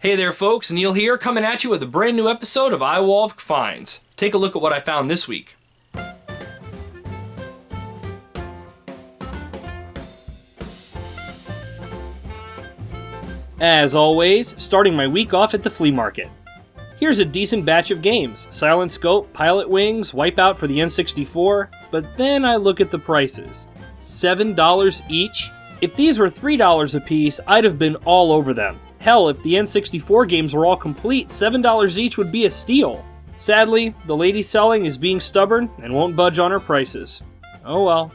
Hey there folks, Neil here, coming at you with a brand new episode of IWALVG Finds. Take a look at what I found this week. As always, starting my week off at the flea market. Here's a decent batch of games: Silent Scope, Pilot Wings, Wipeout for the N64, but then I look at the prices. $7 each? If these were $3 a piece, I'd have been all over them. Hell, if the N64 games were all complete, $7 each would be a steal. Sadly, the lady selling is being stubborn and won't budge on her prices. Oh well.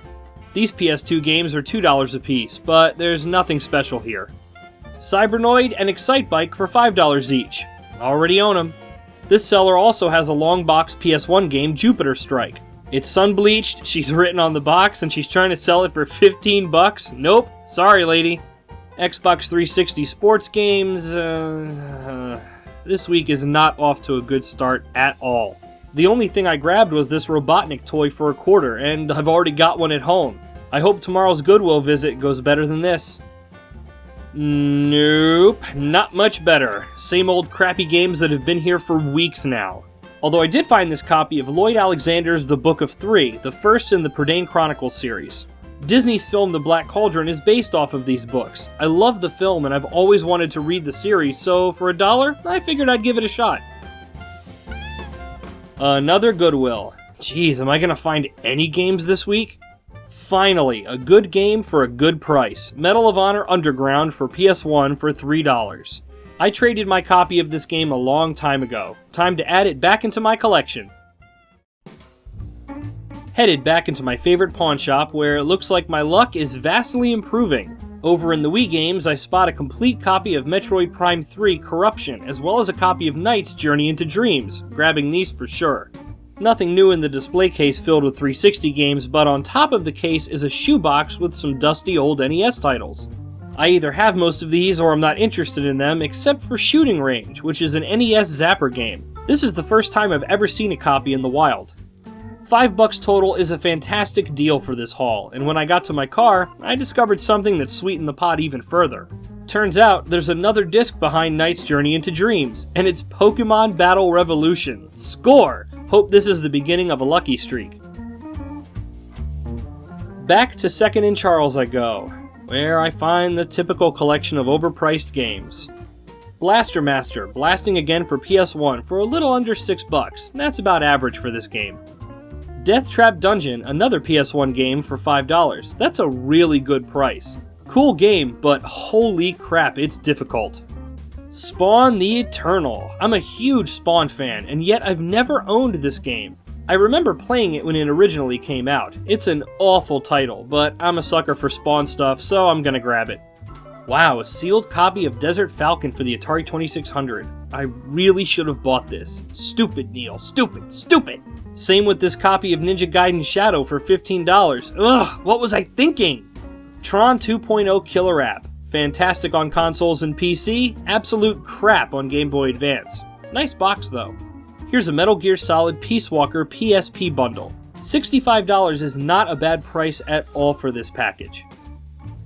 These PS2 games are $2 a piece, but there's nothing special here. Cybernoid and Excitebike for $5 each. Already own them. This seller also has a long box PS1 game, Jupiter Strike. It's sun-bleached, she's written on the box, and she's trying to sell it for 15 bucks. Nope, sorry lady. Xbox 360 sports games, this week is not off to a good start at all. The only thing I grabbed was this Robotnik toy for $0.25, and I've already got one at home. I hope tomorrow's Goodwill visit goes better than this. Nope, not much better. Same old crappy games that have been here for weeks now. Although I did find this copy of Lloyd Alexander's The Book of Three, the first in the Prydain Chronicles series. Disney's film The Black Cauldron is based off of these books. I love the film and I've always wanted to read the series, so for $1, I figured I'd give it a shot. Another Goodwill. Jeez, am I gonna find any games this week? Finally, a good game for a good price. Medal of Honor Underground for PS1 for $3. I traded my copy of this game a long time ago. Time to add it back into my collection. Headed back into my favorite pawn shop, where it looks like my luck is vastly improving. Over in the Wii games, I spot a complete copy of Metroid Prime 3 Corruption, as well as a copy of Knight's Journey into Dreams, grabbing these for sure. Nothing new in the display case filled with 360 games, but on top of the case is a shoebox with some dusty old NES titles. I either have most of these or I'm not interested in them, except for Shooting Range, which is an NES Zapper game. This is the first time I've ever seen a copy in the wild. $5 total is a fantastic deal for this haul, and when I got to my car, I discovered something that sweetened the pot even further. Turns out, there's another disc behind Knight's Journey into Dreams, and it's Pokemon Battle Revolution. Score! Hope this is the beginning of a lucky streak. Back to 2nd and Charles I go, where I find the typical collection of overpriced games. Blaster Master, blasting again for PS1 for a little under $6. That's about average for this game. Death Trap Dungeon, another PS1 game for $5. That's a really good price. Cool game, but holy crap, it's difficult. Spawn the Eternal. I'm a huge Spawn fan, and yet I've never owned this game. I remember playing it when it originally came out. It's an awful title, but I'm a sucker for Spawn stuff, so I'm gonna grab it. Wow, a sealed copy of Desert Falcon for the Atari 2600. I really should have bought this. Stupid, Neil. Stupid, stupid! Same with this copy of Ninja Gaiden Shadow for $15. Ugh, what was I thinking? Tron 2.0 Killer App. Fantastic on consoles and PC, absolute crap on Game Boy Advance. Nice box though. Here's a Metal Gear Solid Peace Walker PSP bundle. $65 is not a bad price at all for this package.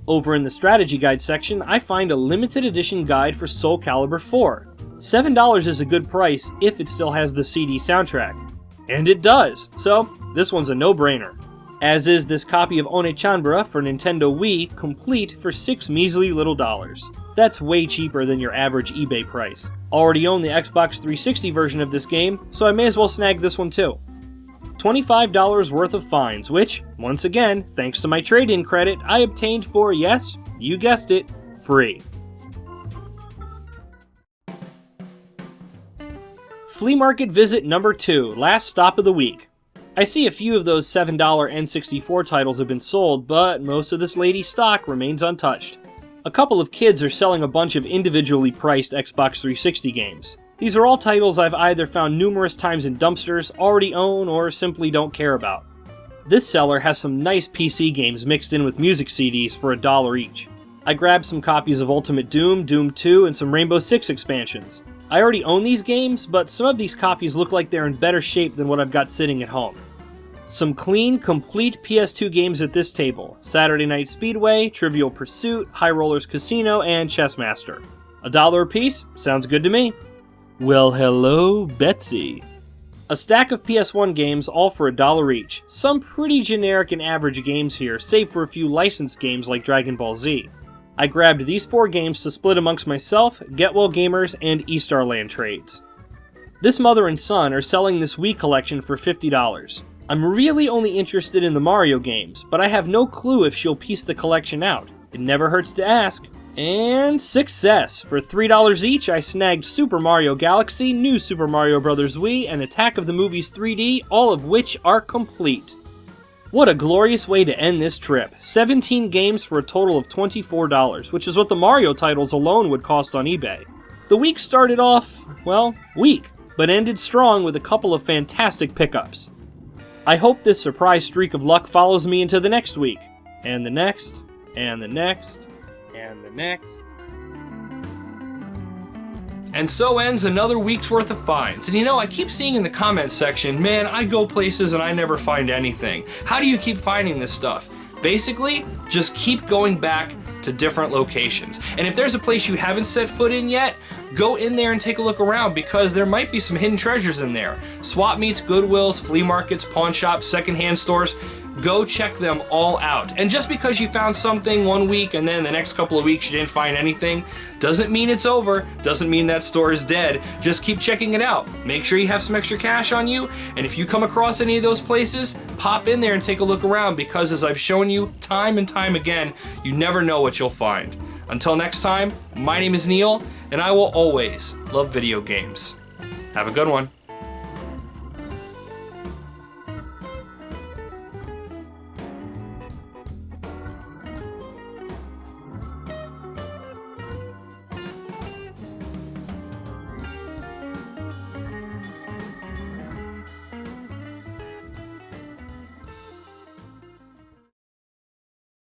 Over in the strategy guide section, I find a limited edition guide for Soul Calibur 4. $7 is a good price if it still has the CD soundtrack. And it does, so this one's a no-brainer. As is this copy of Onechanbara for Nintendo Wii, complete for $6 measly little dollars. That's way cheaper than your average eBay price. Already own the Xbox 360 version of this game, so I may as well snag this one too. $25 worth of finds, which, once again, thanks to my trade-in credit, I obtained for, yes, you guessed it, free. Flea market visit number 2, last stop of the week. I see a few of those $7 N64 titles have been sold, but most of this lady's stock remains untouched. A couple of kids are selling a bunch of individually priced Xbox 360 games. These are all titles I've either found numerous times in dumpsters, already own, or simply don't care about. This seller has some nice PC games mixed in with music CDs for $1 each. I grabbed some copies of Ultimate Doom, Doom 2, and some Rainbow Six expansions. I already own these games, but some of these copies look like they're in better shape than what I've got sitting at home. Some clean, complete PS2 games at this table: Saturday Night Speedway, Trivial Pursuit, High Rollers Casino, and Chessmaster. $1 a piece? Sounds good to me. Well, hello, Betsy. A stack of PS1 games, all for $1 each. Some pretty generic and average games here, save for a few licensed games like Dragon Ball Z. I grabbed these 4 games to split amongst myself, Get Well Gamers, and eStarland Trades. This mother and son are selling this Wii collection for $50. I'm really only interested in the Mario games, but I have no clue if she'll piece the collection out. It never hurts to ask. And success! For $3 each, I snagged Super Mario Galaxy, New Super Mario Bros. Wii, and Attack of the Movies 3D, all of which are complete. What a glorious way to end this trip. 17 games for a total of $24, which is what the Mario titles alone would cost on eBay. The week started off, well, weak, but ended strong with a couple of fantastic pickups. I hope this surprise streak of luck follows me into the next week, and the next, and the next, and the next. And so ends another week's worth of finds. And you know, I keep seeing in the comments section, man, I go places and I never find anything. How do you keep finding this stuff? Basically, just keep going back to different locations. And if there's a place you haven't set foot in yet, go in there and take a look around, because there might be some hidden treasures in there. Swap meets, Goodwills, flea markets, pawn shops, secondhand stores. Go check them all out. And just because you found something one week and then the next couple of weeks you didn't find anything, doesn't mean it's over, doesn't mean that store is dead. Just keep checking it out. Make sure you have some extra cash on you, and if you come across any of those places, pop in there and take a look around, because as I've shown you time and time again, you never know what you'll find. Until next time, my name is Neil, and I will always love video games. Have a good one.